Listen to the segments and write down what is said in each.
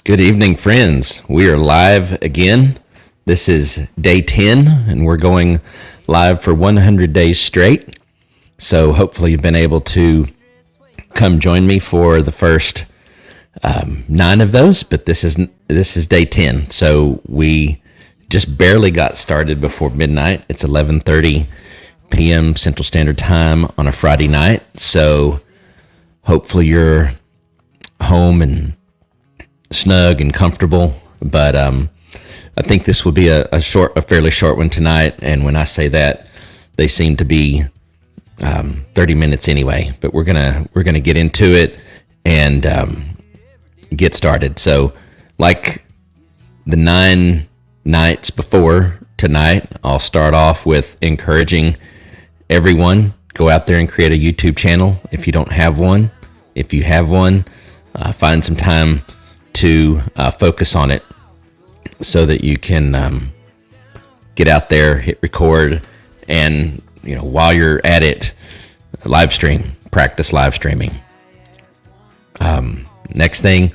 Good evening, friends. We are live again. This is day 10, and we're going live for 100 days straight. So hopefully you've been able to come join me for the first 9 of those, but this is day 10. So we just barely got started before midnight. It's 11:30 p.m. Central Standard Time on a Friday night. So hopefully you're home and snug and comfortable, but I think this will be a fairly short one tonight. And when I say that, they seem to be 30 minutes anyway. But we're gonna get into it and get started. So, like the 9 nights before tonight, I'll start off with encouraging everyone go out there and create a YouTube channel if you don't have one. If you have one, find some time to focus on it so that you can get out there, hit record, and while you're at it, live stream, practice live streaming. Next thing,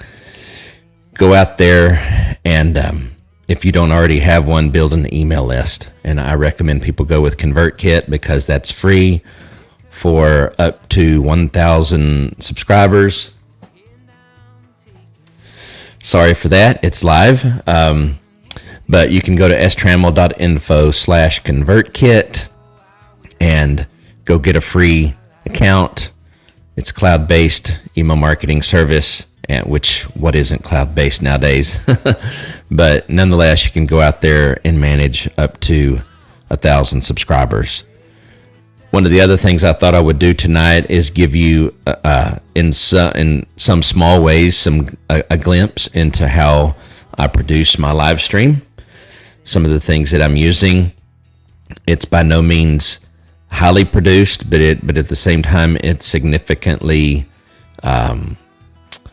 go out there and if you don't already have one, build an email list. And I recommend people go with ConvertKit because that's free for up to 1,000 subscribers. Sorry for that. It's live. But you can go to strammell.info/ConvertKit and go get a free account. It's a cloud-based email marketing service, what isn't cloud-based nowadays. But nonetheless, you can go out there and manage up to 1,000 subscribers. One of the other things I thought I would do tonight is give you, in some small ways, a glimpse into how I produce my live stream. Some of the things that I'm using. It's by no means highly produced, but at the same time, it's significantly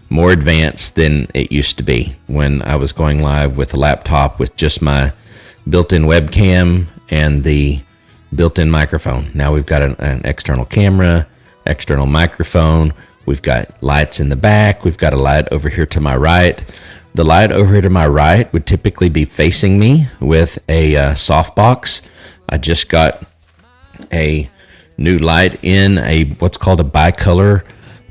more advanced than it used to be when I was going live with a laptop with just my built-in webcam and the built-in microphone. Now we've got an external camera, external microphone. We've got lights in the back. We've got a light over here to my right. The light over here to my right would typically be facing me with a softbox. I just got a new light in what's called a bicolor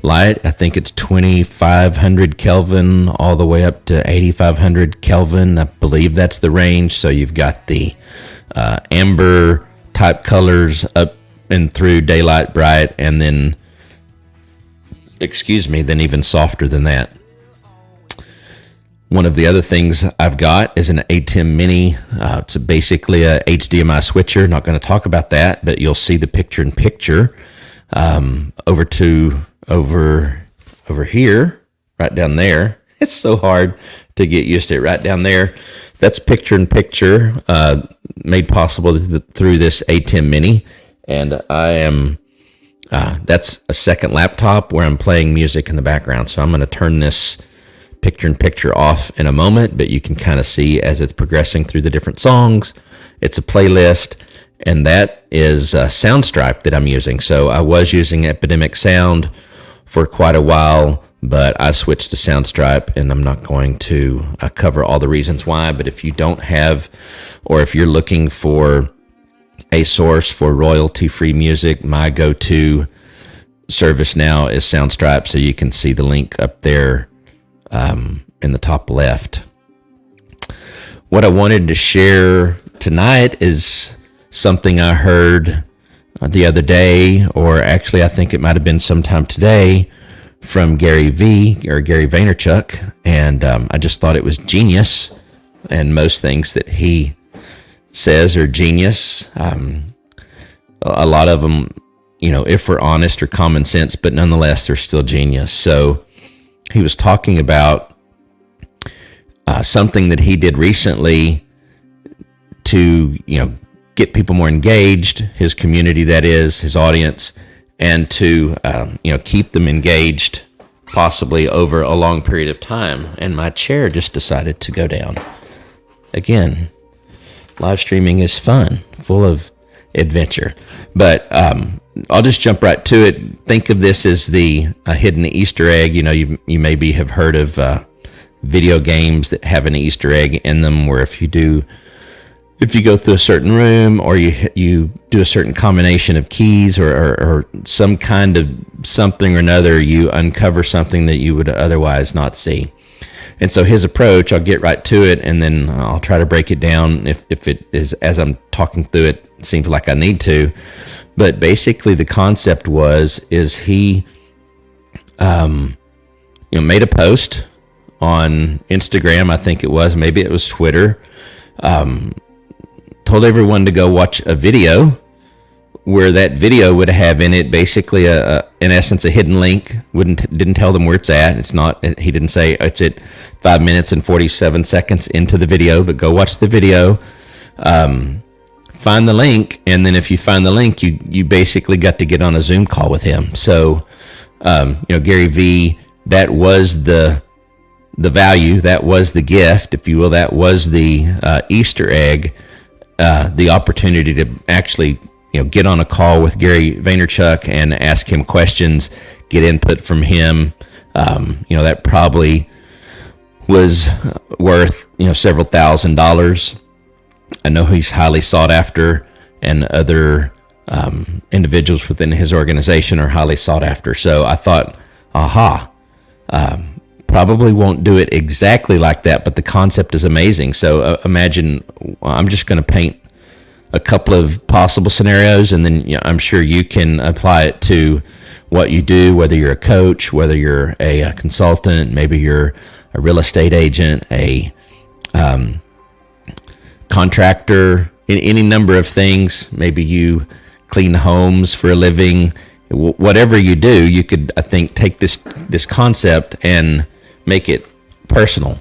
light. I think it's 2,500 Kelvin all the way up to 8,500 Kelvin. I believe that's the range. So you've got the amber type colors up and through daylight bright, and then even softer than that. One of the other things I've got is an ATEM Mini. It's basically a HDMI switcher. Not going to talk about that, but you'll see the picture-in-picture over here, right down there. It's so hard to get used to it. Right down there, that's picture-in-picture, made possible through this ATEM Mini, and I am. That's a second laptop where I'm playing music in the background. So I'm going to turn this picture-in-picture off in a moment, but you can kind of see as it's progressing through the different songs. It's a playlist, and that is Soundstripe that I'm using. So I was using Epidemic Sound for quite a while, but I switched to Soundstripe, and I'm not going to cover all the reasons why. But if you don't have, or if you're looking for a source for royalty-free music, my go-to service now is Soundstripe. So you can see the link up there in the top left. What I wanted to share tonight is something I heard the other day, or actually I think it might have been sometime today, from Gary Vaynerchuk, and I just thought it was genius, and most things that he says are genius. A lot of them, if we're honest, are common sense, but nonetheless, they're still genius. So he was talking about something that he did recently to, get people more engaged, his community, that is, his audience, and to, keep them engaged possibly over a long period of time. And my chair just decided to go down. Again, live streaming is fun, full of adventure. But I'll just jump right to it. Think of this as the hidden Easter egg. You maybe have heard of video games that have an Easter egg in them, where if you go through a certain room, or you do a certain combination of keys, or some kind of something or another, you uncover something that you would otherwise not see. And so his approach, I'll get right to it, and then I'll try to break it down if it is, as I'm talking through it, seems like I need to. But basically the concept is he made a post on Instagram, I think it was, maybe it was Twitter, told everyone to go watch a video, where that video would have in it basically in essence a hidden link. Didn't tell them where it's at. It's not, he didn't say it's at 5 minutes and 47 seconds into the video, but go watch the video, find the link, and then if you find the link, you basically got to get on a Zoom call with him. So Gary V, that was the value, that was the gift, if you will, that was the Easter egg, the opportunity to actually get on a call with Gary Vaynerchuk and ask him questions, get input from him. That probably was worth several $1,000s. I know he's highly sought after, and other individuals within his organization are highly sought after. So I thought, probably won't do it exactly like that, but the concept is amazing. So imagine, I'm just going to paint a couple of possible scenarios, and then I'm sure you can apply it to what you do, whether you're a coach, whether you're a consultant, maybe you're a real estate agent, a contractor, any number of things. Maybe you clean homes for a living. Whatever you do, you could, I think, take this concept and make it personal.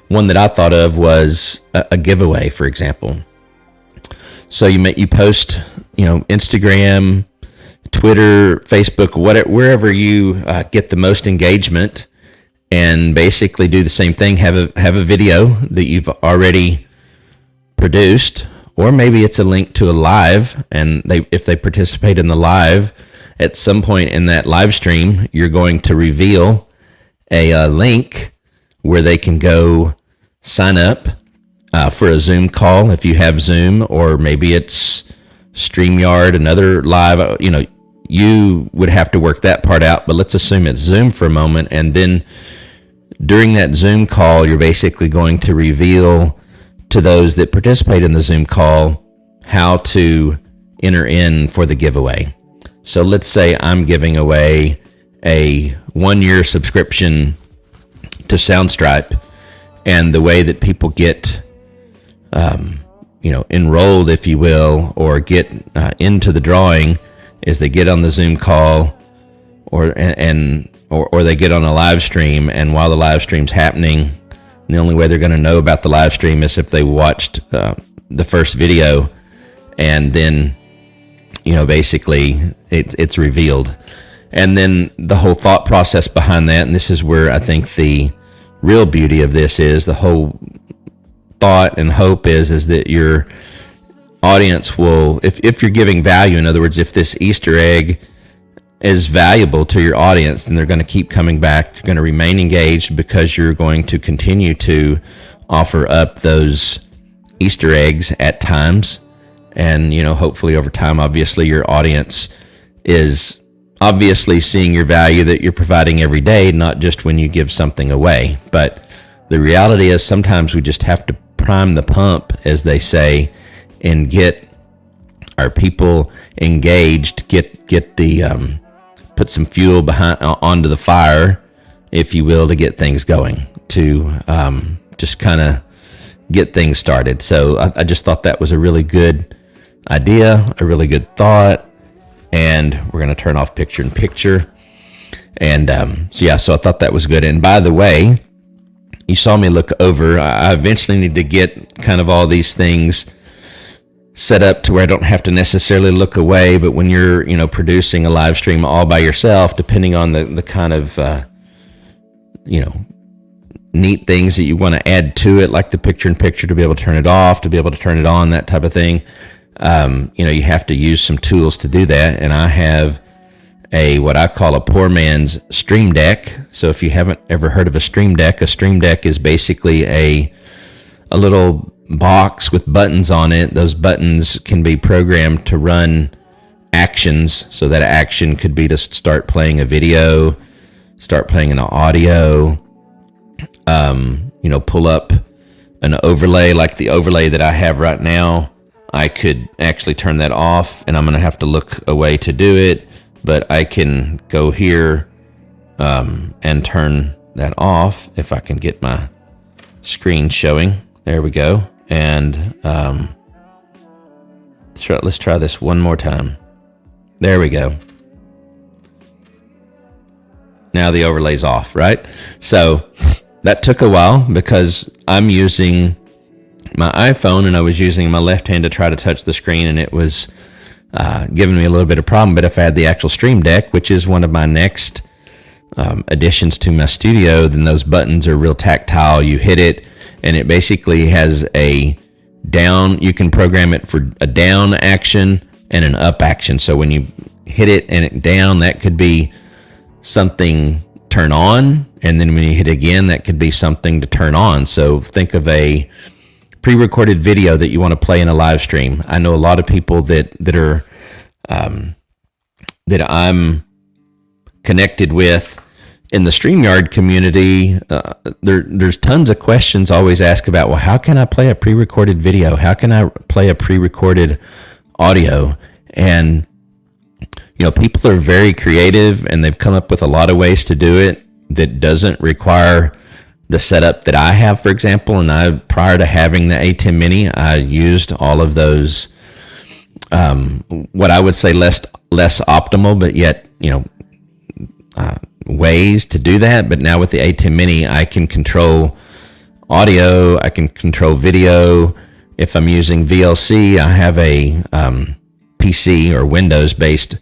One that I thought of was a giveaway, for example. So you post, Instagram, Twitter, Facebook, wherever you get the most engagement, and basically do the same thing. Have a video that you've already produced, or maybe it's a link to a live, and if they participate in the live, at some point in that live stream, you're going to reveal a link where they can go sign up for a Zoom call if you have Zoom, or maybe it's StreamYard, another live. You would have to work that part out, but let's assume it's Zoom for a moment. And then during that Zoom call, you're basically going to reveal to those that participate in the Zoom call how to enter in for the giveaway. So let's say I'm giving away a 1-year subscription to Soundstripe, and the way that people get enrolled, if you will, or get into the drawing, is they get on the Zoom call, or they get on a live stream, and while the live stream's happening, the only way they're going to know about the live stream is if they watched the first video, and then basically it's revealed. And then the whole thought process behind that, and this is where I think the real beauty of this is, the whole thought and hope is that your audience will, if you're giving value, in other words, if this Easter egg is valuable to your audience, then they're going to keep coming back. They're going to remain engaged because you're going to continue to offer up those Easter eggs at times. And, hopefully over time, obviously your audience is obviously seeing your value that you're providing every day, not just when you give something away. But the reality is sometimes we just have to prime the pump, as they say, and get our people engaged, get the put some fuel onto the fire, if you will, to get things going, to just kind of get things started. So I just thought that was a really good idea, a really good thought. And we're going to turn off picture in picture. And so I thought that was good. And by the way, you saw me look over. I eventually need to get kind of all these things set up to where I don't have to necessarily look away. But when you're, producing a live stream all by yourself, depending on the kind of, neat things that you want to add to it, like the picture in picture, to be able to turn it off, to be able to turn it on, that type of thing. You have to use some tools to do that. And I have what I call a poor man's Stream Deck. So if you haven't ever heard of a Stream Deck is basically a little box with buttons on it. Those buttons can be programmed to run actions. So that action could be to start playing a video, start playing an audio, pull up an overlay like the overlay that I have right now. I could actually turn that off, and I'm going to have to look away to do it, but I can go here and turn that off if I can get my screen showing. There we go. And let's try this one more time. There we go. Now the overlay's off, right? So that took a while because I'm using my iPhone and I was using my left hand to try to touch the screen, and it was giving me a little bit of problem. But if I had the actual Stream Deck, which is one of my next additions to my studio, then those buttons are real tactile. You hit it and it basically has a down. You can program it for a down action and an up action. So when you hit it and it down, that could be something turn on, and then when you hit again, that could be something to turn on. So think of a pre-recorded video that you want to play in a live stream. I know a lot of people that are that I'm connected with in the StreamYard community. There's tons of questions always asked about, well, how can I play a pre-recorded video? How can I play a pre-recorded audio? And people are very creative, and they've come up with a lot of ways to do it that doesn't require the setup that I have, for example. And prior to having the A10 Mini, I used all of those, what I would say less optimal, but yet, ways to do that. But now with the A10 Mini, I can control audio, I can control video. If I'm using VLC, I have a PC or Windows-based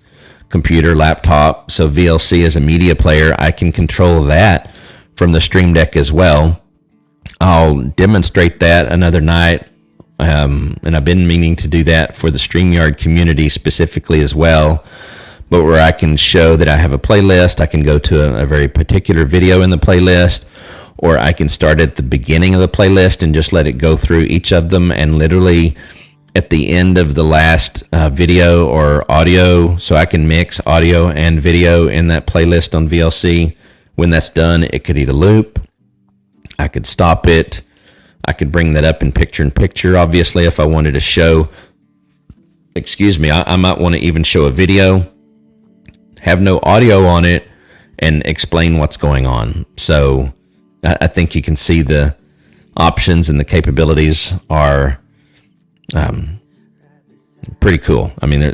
computer, laptop. So VLC is a media player. I can control that from the Stream Deck as well. I'll demonstrate that another night. And I've been meaning to do that for the StreamYard community specifically as well. But where I can show that I have a playlist, I can go to a very particular video in the playlist, or I can start at the beginning of the playlist and just let it go through each of them, and literally at the end of the last video or audio, so I can mix audio and video in that playlist on VLC. When that's done, it could either loop, I could stop it, I could bring that up in picture-in-picture. Obviously, if I wanted to show, I might want to even show a video, have no audio on it, and explain what's going on. So I think you can see the options and the capabilities are pretty cool. I mean,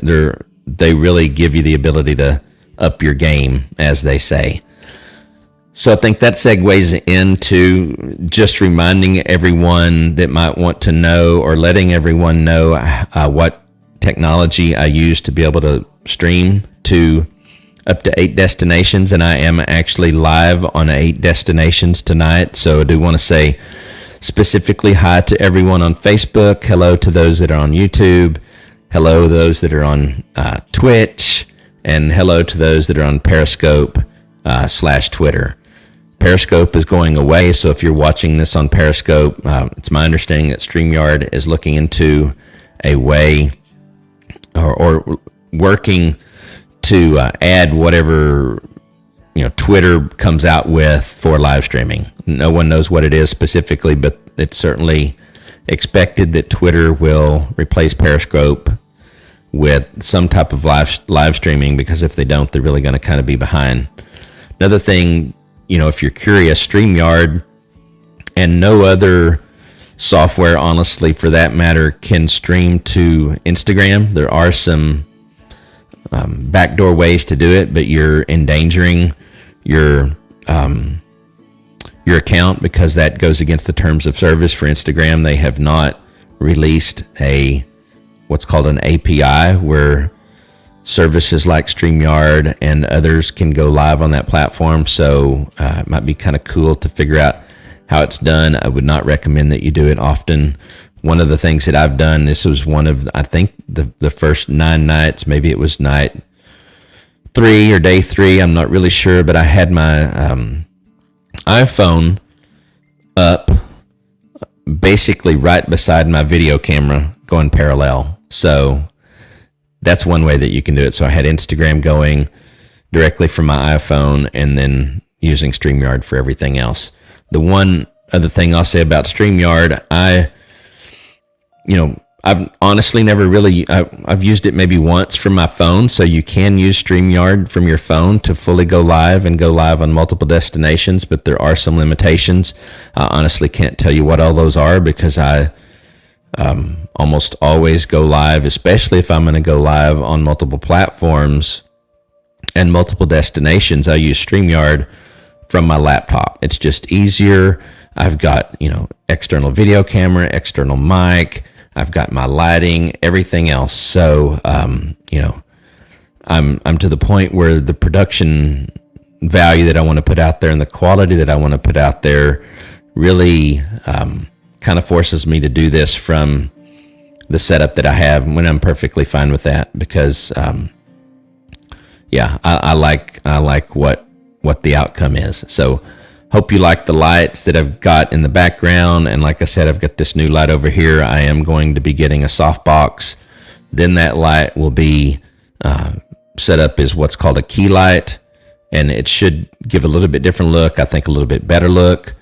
they really give you the ability to up your game, as they say. So I think that segues into just reminding everyone that might want to know, or letting everyone know what technology I use to be able to stream to up to 8 destinations. And I am actually live on 8 destinations tonight. So I do want to say specifically hi to everyone on Facebook. Hello to those that are on YouTube. Hello to those that are on Twitch. And hello to those that are on Periscope / Twitter. Periscope is going away, so if you're watching this on Periscope, it's my understanding that StreamYard is looking into a way or working to add whatever Twitter comes out with for live streaming. No one knows what it is specifically, but it's certainly expected that Twitter will replace Periscope with some type of live streaming, because if they don't, they're really going to kind of be behind. Another thing, if you're curious, StreamYard and no other software, honestly, for that matter, can stream to Instagram. There are some backdoor ways to do it, but you're endangering your account, because that goes against the terms of service for Instagram. They have not released what's called an API, where services like StreamYard and others can go live on that platform. So it might be kind of cool to figure out how it's done. I would not recommend that you do it often. One of the things that I've done, this was one of, I think, the first 9 nights, maybe it was night 3 or day 3. I'm not really sure, but I had my iPhone up basically right beside my video camera going parallel. So that's one way that you can do it. So I had Instagram going directly from my iPhone and then using StreamYard for everything else. The one other thing I'll say about StreamYard, I've honestly never really, I've used it maybe once from my phone, so you can use StreamYard from your phone to fully go live and go live on multiple destinations, but there are some limitations. I honestly can't tell you what all those are because I almost always go live, especially if I'm going to go live on multiple platforms and multiple destinations. I use StreamYard from my laptop. It's just easier. I've got, external video camera, external mic, I've got my lighting, everything else. So, I'm to the point where the production value that I want to put out there and the quality that I want to put out there really kind of forces me to do this from the setup that I have, when I'm perfectly fine with that because, I like what the outcome is. So hope you like the lights that I've got in the background. And like I said, I've got this new light over here. I am going to be getting a softbox. Then that light will be set up as what's called a key light. And it should give a little bit different look. I think a little bit better look.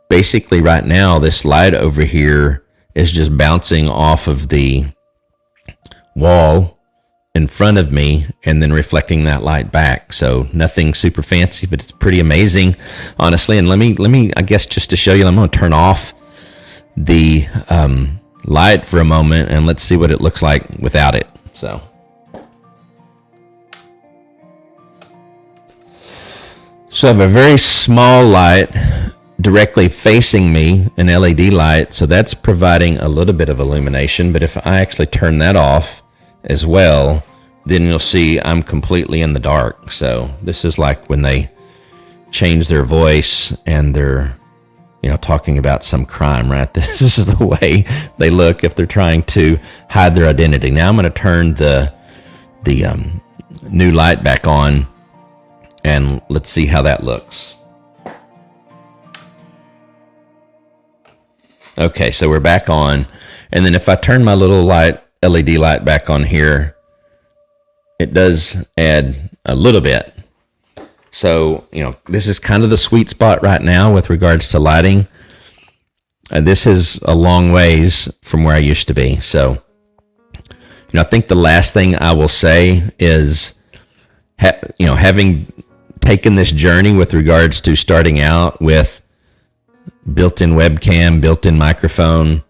Basically right now, this light over here is just bouncing off of the wall in front of me and then reflecting that light back. So nothing super fancy, but it's pretty amazing, honestly. And let me, I guess just to show you, I'm going to turn off the light for a moment and let's see what it looks like without it. So I have a very small light directly facing me, an LED light. So that's providing a little bit of illumination. But if I actually turn that off as well, then you'll see I'm completely in the dark. So this is like when they change their voice and they're, talking about some crime, right? This is the way they look if they're trying to hide their identity. Now I'm going to turn the new light back on and let's see how that looks. Okay, so we're back on. And then if I turn my little LED light back on here, it does add a little bit. So, this is kind of the sweet spot right now with regards to lighting. This is a long ways from where I used to be. So, I think the last thing I will say is, having taken this journey with regards to starting out with built-in webcam, built-in microphone,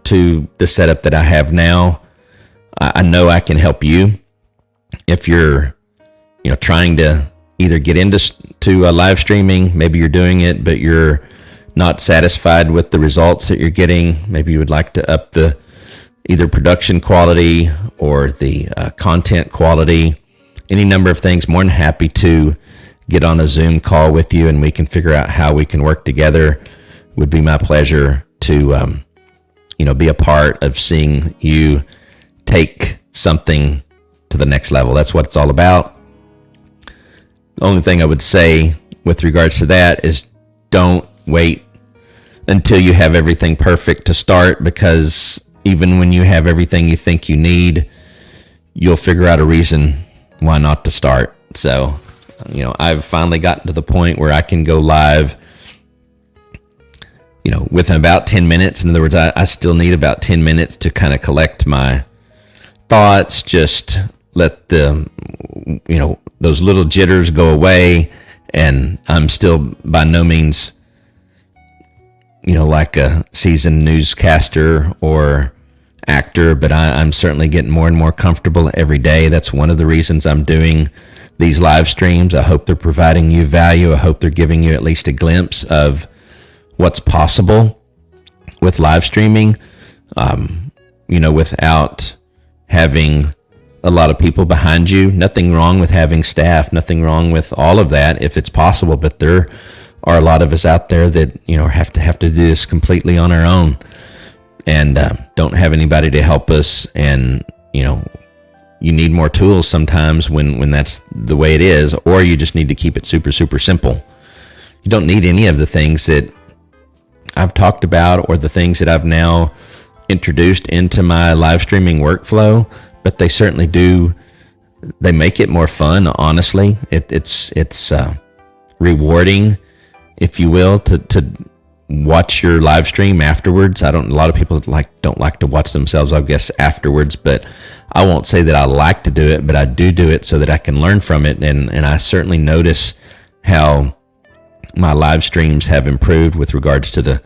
to the setup that I have now, I know I can help you if you're, trying to either get into live streaming. Maybe you're doing it, but you're not satisfied with the results that you're getting. Maybe you would like to up the either production quality or the content quality, any number of things. More than happy to get on a Zoom call with you and we can figure out how we can work together. Would be my pleasure to, be a part of seeing you take something to the next level. That's what it's all about. The only thing I would say with regards to that is don't wait until you have everything perfect to start, because even when you have everything you think you need, you'll figure out a reason why not to start. So, I've finally gotten to the point where I can go live within about 10 minutes. In other words, I still need about 10 minutes to kind of collect my thoughts, just let the, those little jitters go away. And I'm still by no means, like a seasoned newscaster or actor, but I'm certainly getting more and more comfortable every day. That's one of the reasons I'm doing these live streams. I hope they're providing you value. I hope they're giving you at least a glimpse of what's possible with live streaming, without having a lot of people behind you. Nothing wrong with having staff, nothing wrong with all of that if it's possible, but there are a lot of us out there that, have to do this completely on our own and don't have anybody to help us. And, you need more tools sometimes when that's the way it is, or you just need to keep it super, super simple. You don't need any of the things that I've talked about or the things that I've now introduced into my live streaming workflow, but they certainly do. They make it more fun, honestly. It's rewarding, if you will, to watch your live stream afterwards. A lot of people don't like to watch themselves, I guess, afterwards, but I won't say that I like to do it, but I do it so that I can learn from it. And I certainly notice how my live streams have improved with regards to the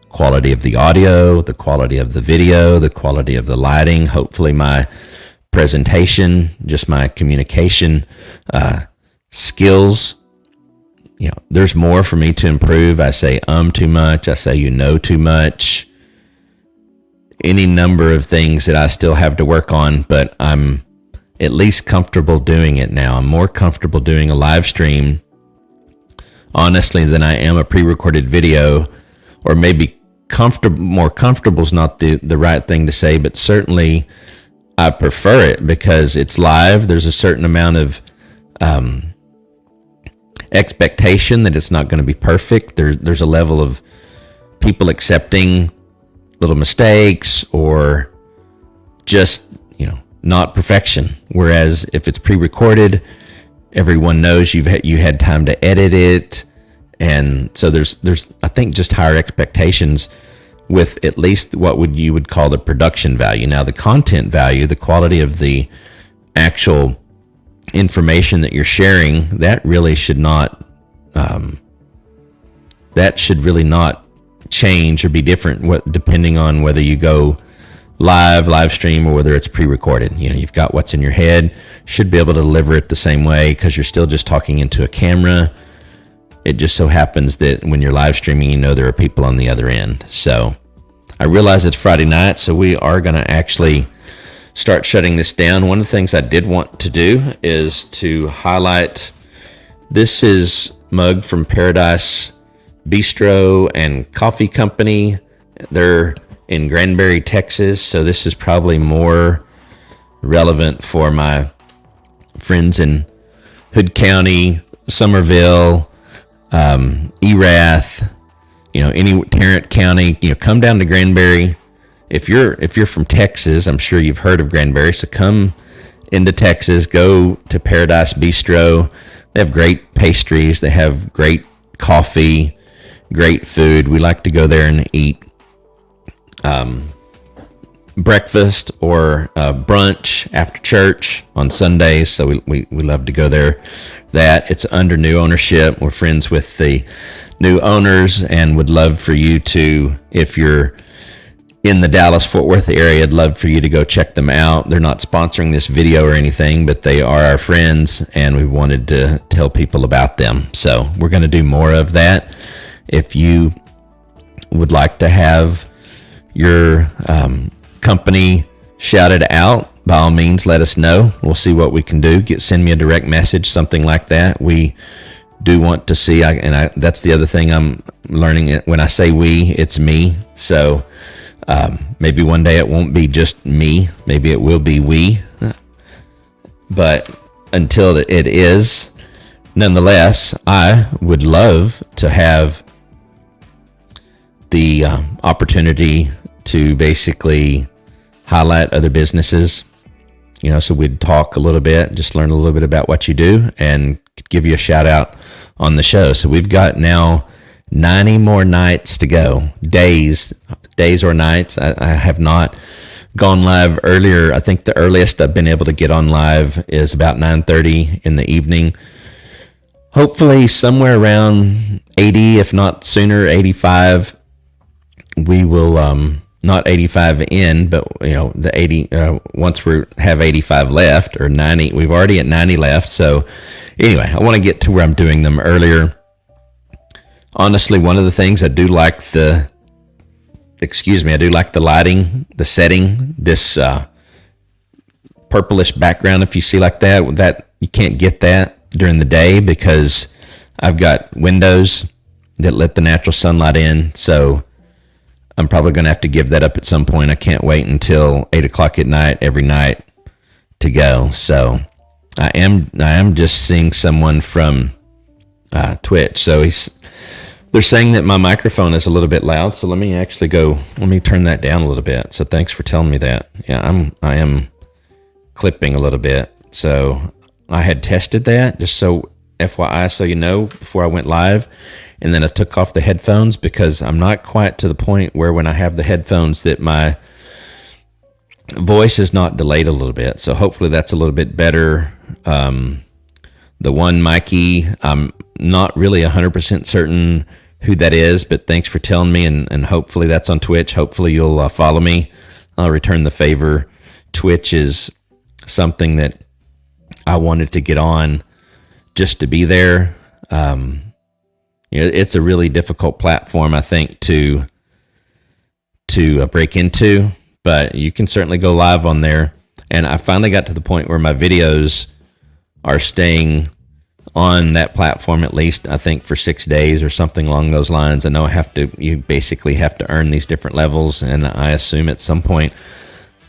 quality of the audio, the quality of the video, the quality of the lighting, hopefully my presentation, just my communication skills. There's more for me to improve. I say too much. I say too much. Any number of things that I still have to work on, but I'm at least comfortable doing it now. I'm more comfortable doing a live stream, honestly, than I am a pre-recorded video, or maybe more comfortable is not the right thing to say, but certainly I prefer it because it's live. There's a certain amount of expectation that it's not going to be perfect. There's a level of people accepting little mistakes or just not perfection. Whereas if it's pre-recorded, everyone knows you had time to edit it, and so there's I think just higher expectations with at least what you would call the production value. Now the content value, the quality of the actual information that you're sharing, that really should not really not change or be different depending on whether you go live stream, or whether it's pre-recorded. You've got what's in your head, should be able to deliver it the same way because you're still just talking into a camera. It just so happens that when you're live streaming, there are people on the other end. So I realize it's Friday night, so we are going to actually start shutting this down. One of the things I did want to do is to highlight, this is mug from Paradise Bistro and Coffee Company. They're in Granbury, Texas, so this is probably more relevant for my friends in Hood County, Somerville, Erath, any Tarrant County. Come down to Granbury. If you're from Texas, I'm sure you've heard of Granbury, so come into Texas, go to Paradise Bistro. They have great pastries, they have great coffee, great food. We like to go there and eat breakfast or brunch after church on Sundays, so we love to go there. It's under new ownership. We're friends with the new owners and would love for you to, if you're in the Dallas-Fort Worth area, I'd love for you to go check them out. They're not sponsoring this video or anything, but they are our friends, and we wanted to tell people about them. So we're going to do more of that. If you would like to have your company shouted out, by all means, let us know. We'll see what we can do. Send me a direct message, something like that. We do want to see, that's the other thing I'm learning. When I say we, it's me. So maybe one day it won't be just me. Maybe it will be we. But until it is, nonetheless, I would love to have the opportunity to basically highlight other businesses, so we'd talk a little bit, just learn a little bit about what you do, and give you a shout out on the show. So we've got now 90 more nights to go, days or nights. I have not gone live earlier. I think the earliest I've been able to get on live is about 9:30 in the evening. Hopefully somewhere around 80, if not sooner, 85. We will not 85 in, but the 80 once we have 85 left, or 90. We've already at 90 left. So anyway, I want to get to where I'm doing them earlier. Honestly, one of the things I do like the lighting, the setting, this purplish background. If you see like that you can't get that during the day because I've got windows that let the natural sunlight in. So I'm probably going to have to give that up at some point. I can't wait until 8 o'clock at night every night to go. So I am just seeing someone from Twitch. So they're saying that my microphone is a little bit loud. So let me turn that down a little bit. So thanks for telling me that. Yeah, I am clipping a little bit. So I had tested that, just so FYI, so you know, before I went live. And then I took off the headphones because I'm not quite to the point where when I have the headphones that my voice is not delayed a little bit. So hopefully that's a little bit better. The one Mikey, I'm not really 100% certain who that is, but thanks for telling me, and hopefully that's on Twitch. Hopefully you'll follow me. I'll return the favor. Twitch is something that I wanted to get on just to be there. It's a really difficult platform, I think, to break into, but you can certainly go live on there. And I finally got to the point where my videos are staying on that platform, at least I think for 6 days or something along those lines. I know you basically have to earn these different levels, and I assume at some point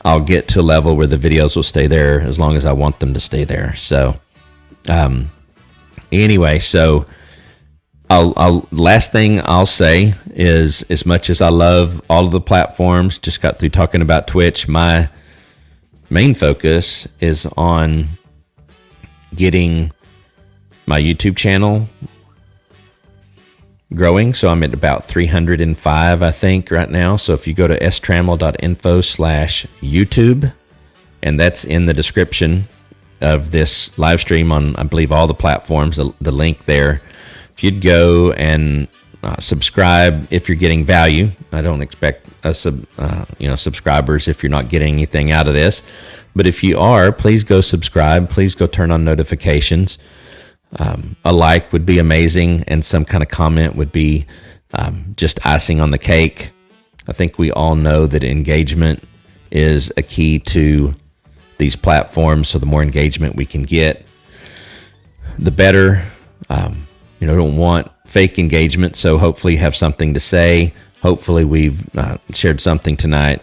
I'll get to a level where the videos will stay there as long as I want them to stay there. So anyway, so last thing I'll say is, as much as I love all of the platforms, just got through talking about Twitch, my main focus is on getting my YouTube channel growing. So I'm at about 305, I think, right now. So if you go to strammell.info/YouTube, and that's in the description of this live stream on, I believe, all the platforms, the link there. If you'd go and subscribe if you're getting value. I don't expect subscribers if you're not getting anything out of this. But if you are, please go subscribe. Please go turn on notifications. A like would be amazing, and some kind of comment would be just icing on the cake. I think we all know that engagement is a key to these platforms. So the more engagement we can get, the better. Don't want fake engagement. So hopefully you have something to say. Hopefully we've shared something tonight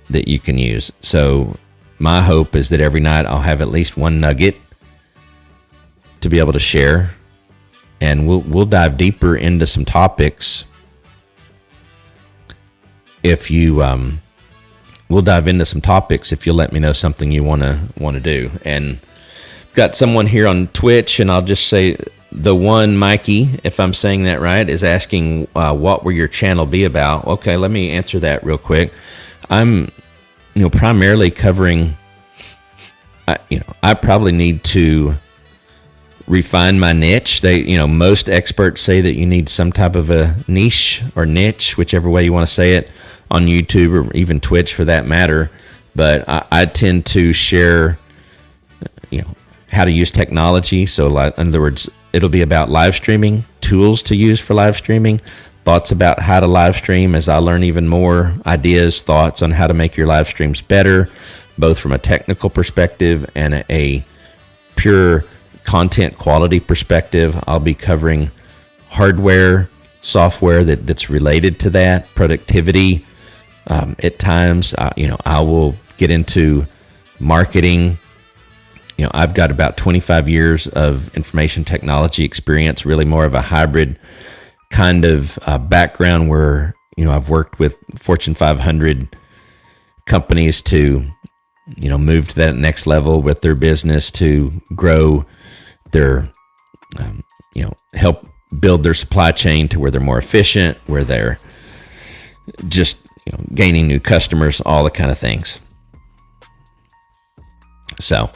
that you can use. So my hope is that every night I'll have at least one nugget to be able to share, and we'll dive deeper into some topics. If you we'll dive into some topics if you'll let me know something you want to do. And got someone here on Twitch, and I'll just say the one Mikey, if I'm saying that right, is asking what will your channel be about. Okay, let me answer that real quick. I'm primarily covering I probably need to refine my niche. Most experts say that you need some type of a niche or niche, whichever way you want to say it, on YouTube or even Twitch for that matter. But I tend to share, how to use technology. So in other words, it'll be about live streaming, tools to use for live streaming, thoughts about how to live stream as I learn even more, ideas, thoughts on how to make your live streams better, both from a technical perspective and a pure content quality perspective. I'll be covering hardware, software that's related to that, productivity. At times, I will get into marketing. I've got about 25 years of information technology experience, really more of a hybrid kind of background where, I've worked with Fortune 500 companies to, move to that next level with their business, to grow their, help build their supply chain to where they're more efficient, where they're just, gaining new customers, all the kind of things. So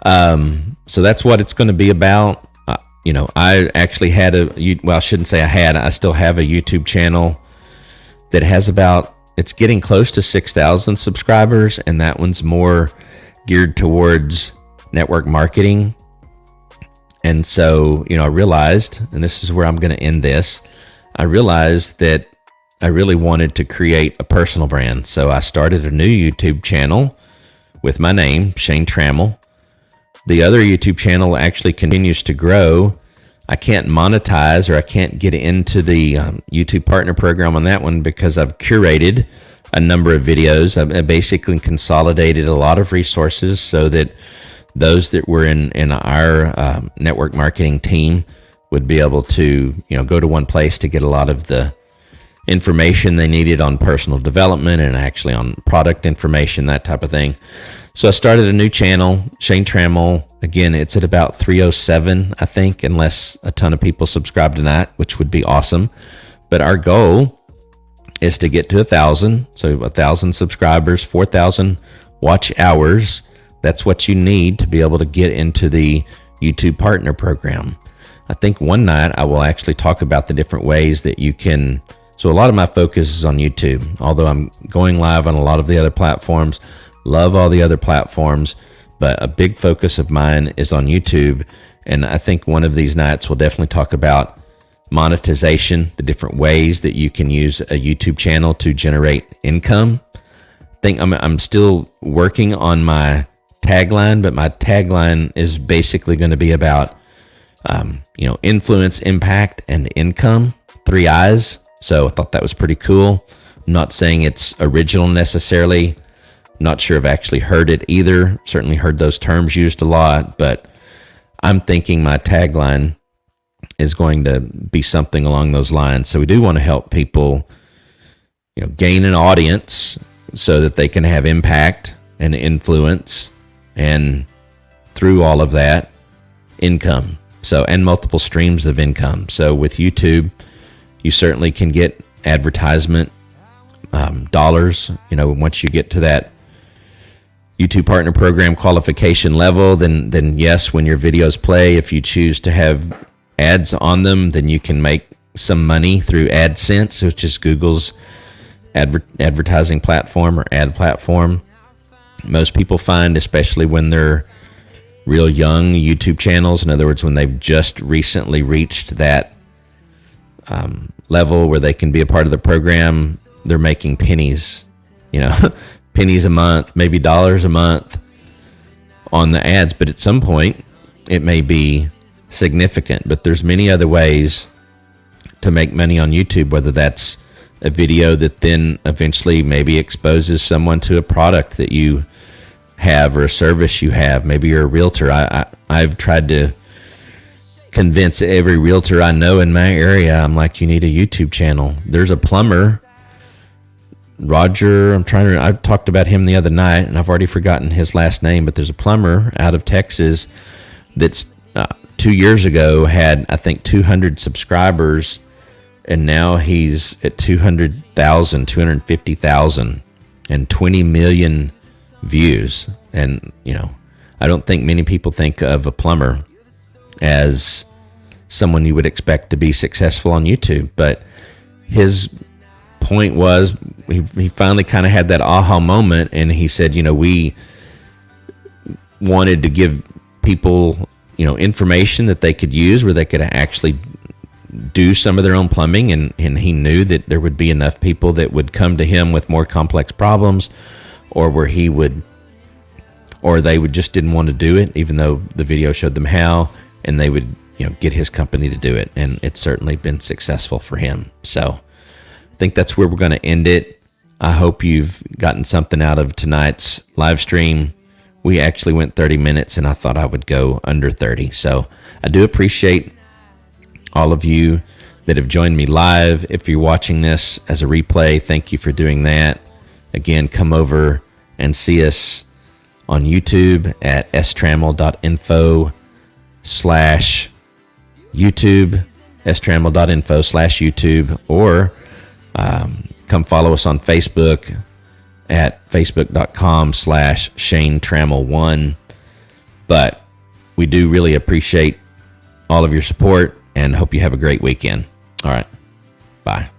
that's what it's going to be about. I actually had I shouldn't say I still have a YouTube channel that has it's getting close to 6,000 subscribers, and that one's more geared towards network marketing. And so, I realized, and this is where I'm going to end this, I realized that I really wanted to create a personal brand. So I started a new YouTube channel with my name, Shane Trammell. The other YouTube channel actually continues to grow. I can't monetize, or I can't get into the YouTube partner program on that one because I've curated a number of videos. I basically consolidated a lot of resources so that those that were in our network marketing team would be able to, go to one place to get a lot of the information they needed on personal development and actually on product information, that type of thing. So I started a new channel, Shane Trammell. Again, it's at about 307, I think, unless a ton of people subscribe tonight, which would be awesome. But our goal is to get to 1,000. So 1,000 subscribers, 4,000 watch hours. That's what you need to be able to get into the YouTube Partner Program. I think one night I will actually talk about the different ways that you can. So a lot of my focus is on YouTube, although I'm going live on a lot of the other platforms. Love all the other platforms, but a big focus of mine is on YouTube. And I think one of these nights we'll definitely talk about monetization, the different ways that you can use a YouTube channel to generate income. I think I'm still working on my tagline, but my tagline is basically going to be about, influence, impact, and income, 3 I's. So I thought that was pretty cool. I'm not saying it's original necessarily. Not sure I've actually heard it either. Certainly heard those terms used a lot, but I'm thinking my tagline is going to be something along those lines. So we do want to help people, gain an audience so that they can have impact and influence, and through all of that, income. So, and multiple streams of income. So with YouTube, you certainly can get advertisement dollars. Once you get to that YouTube Partner Program qualification level, then yes, when your videos play, if you choose to have ads on them, then you can make some money through AdSense, which is Google's advertising platform or ad platform. Most people find, especially when they're real young YouTube channels, in other words, when they've just recently reached that level where they can be a part of the program, they're making pennies, pennies a month, maybe dollars a month on the ads. But at some point it may be significant. But there's many other ways to make money on YouTube, whether that's a video that then eventually maybe exposes someone to a product that you have or a service you have. Maybe you're a realtor. I've tried to convince every realtor I know in my area, I'm like, you need a YouTube channel. There's a plumber, Roger, I talked about him the other night and I've already forgotten his last name, but there's a plumber out of Texas that's 2 years ago had, I think, 200 subscribers, and now he's at 200,000, 250,000 and 20 million views. And, I don't think many people think of a plumber as someone you would expect to be successful on YouTube, but his point was he finally kind of had that aha moment, and he said, we wanted to give people, information that they could use where they could actually do some of their own plumbing, and he knew that there would be enough people that would come to him with more complex problems, or where they would just didn't want to do it, even though the video showed them how, and they would get his company to do it, and it's certainly been successful for him. So I think that's where we're going to end it. I hope you've gotten something out of tonight's live stream. We actually went 30 minutes, and I thought I would go under 30. So I do appreciate all of you that have joined me live. If you're watching this as a replay, thank you for doing that. Again, come over and see us on YouTube at strammell.info/YouTube, strammell.info/YouTube, or come follow us on Facebook at facebook.com/Shane Trammell1. But we do really appreciate all of your support and hope you have a great weekend. All right. Bye.